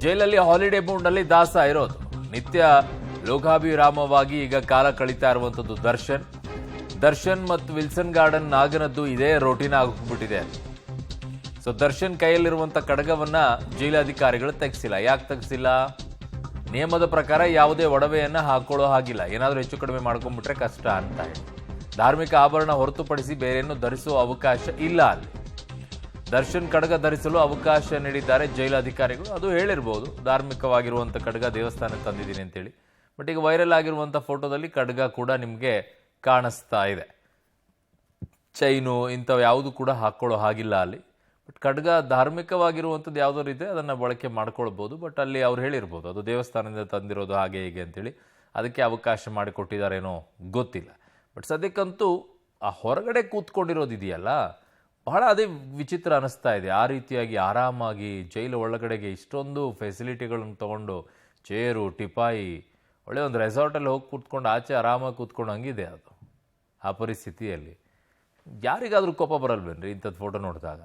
ಜೈಲಲ್ಲಿ ಹಾಲಿಡೇ ಮೂಡ್ನಲ್ಲಿ ದಾಸ ಇರೋದು. ನಿತ್ಯ ಲೋಕಾಭಿರಾಮವಾಗಿ ಈಗ ಕಾಲ ಕಳೀತಾ ಇರುವಂತದ್ದು ದರ್ಶನ್ ಮತ್ತು ವಿಲ್ಸನ್ ಗಾರ್ಡನ್ ನಾಗನದ್ದು ಇದೇ ರೋಟೀನ್ ಆಗಿಬಿಟ್ಟಿದೆ. ಸೊ ದರ್ಶನ್ ಕೈಯಲ್ಲಿರುವಂತ ಕಡಗವನ್ನ ಜೈಲಾಧಿಕಾರಿಗಳು ತೆಗೆಸಿಲ್ಲ. ಯಾಕೆ ತೆಗೆಸಿಲ್ಲ? ನಿಯಮದ ಪ್ರಕಾರ ಯಾವುದೇ ಒಡವೆಯನ್ನ ಹಾಕೊಳ್ಳೋ ಹಾಗಿಲ್ಲ. ಏನಾದರೂ ಹೆಚ್ಚು ಕಡಿಮೆ ಮಾಡ್ಕೊಂಡ್ಬಿಟ್ರೆ ಕಷ್ಟ ಅಂತ ಹೇಳಿ ಧಾರ್ಮಿಕ ಆಭರಣ ಹೊರತುಪಡಿಸಿ ಬೇರೇನು ಧರಿಸುವ ಅವಕಾಶ ಇಲ್ಲ. ಅಲ್ಲಿ ದರ್ಶನ್ ಕಡಗ ಧರಿಸಲು ಅವಕಾಶ ನೀಡಿದ್ದಾರೆ ಜೈಲಾಧಿಕಾರಿಗಳು. ಅದು ಹೇಳಿರ್ಬೋದು, ಧಾರ್ಮಿಕವಾಗಿರುವಂಥ ಕಡಗ ದೇವಸ್ಥಾನಕ್ಕೆ ತಂದಿದ್ದೀನಿ ಅಂತೇಳಿ. ಬಟ್ ಈಗ ವೈರಲ್ ಆಗಿರುವಂಥ ಫೋಟೋದಲ್ಲಿ ಕಡಗ ಕೂಡ ನಿಮಗೆ ಕಾಣಿಸ್ತಾ ಇದೆ. ಚೈನು ಇಂಥವು ಯಾವುದು ಕೂಡ ಹಾಕ್ಕೊಳ್ಳೋ ಹಾಗಿಲ್ಲ ಅಲ್ಲಿ. ಬಟ್ ಖಡ್ಗ ಧಾರ್ಮಿಕವಾಗಿರುವಂಥದ್ದು ಯಾವುದಾದ್ರು ಇದೆ ಅದನ್ನು ಬಳಕೆ ಮಾಡ್ಕೊಳ್ಬೋದು. ಬಟ್ ಅಲ್ಲಿ ಅವ್ರು ಹೇಳಿರ್ಬೋದು ಅದು ದೇವಸ್ಥಾನದಿಂದ ತಂದಿರೋದು ಹಾಗೆ ಹೀಗೆ ಅಂತೇಳಿ, ಅದಕ್ಕೆ ಅವಕಾಶ ಮಾಡಿಕೊಟ್ಟಿದ್ದಾರೇನೋ ಗೊತ್ತಿಲ್ಲ. ಬಟ್ ಸದ್ಯಕ್ಕಂತೂ ಆ ಹೊರಗಡೆ ಕೂತ್ಕೊಂಡಿರೋದಿದೆಯಲ್ಲ, ಬಹಳ ಅದೇ ವಿಚಿತ್ರ ಅನ್ನಿಸ್ತಾ ಇದೆ. ಆ ರೀತಿಯಾಗಿ ಆರಾಮಾಗಿ ಜೈಲು ಒಳಗಡೆಗೆ ಇಷ್ಟೊಂದು ಫೆಸಿಲಿಟಿಗಳನ್ನು ತೊಗೊಂಡು ಚೇರು ಟಿಪಾಯಿ ಒಳ್ಳೆ ಒಂದು ರೆಸಾರ್ಟಲ್ಲಿ ಹೋಗಿ ಕೂತ್ಕೊಂಡು ಆಚೆ ಆರಾಮಾಗಿ ಕೂತ್ಕೊಂಡು ಹಂಗಿದೆ ಅದು. ಆ ಪರಿಸ್ಥಿತಿಯಲ್ಲಿ ಯಾರಿಗಾದರೂ ಕೋಪ ಬರಲ್ವೇನ್ರಿ ಇಂಥದ್ದು ಫೋಟೋ ನೋಡಿದಾಗ?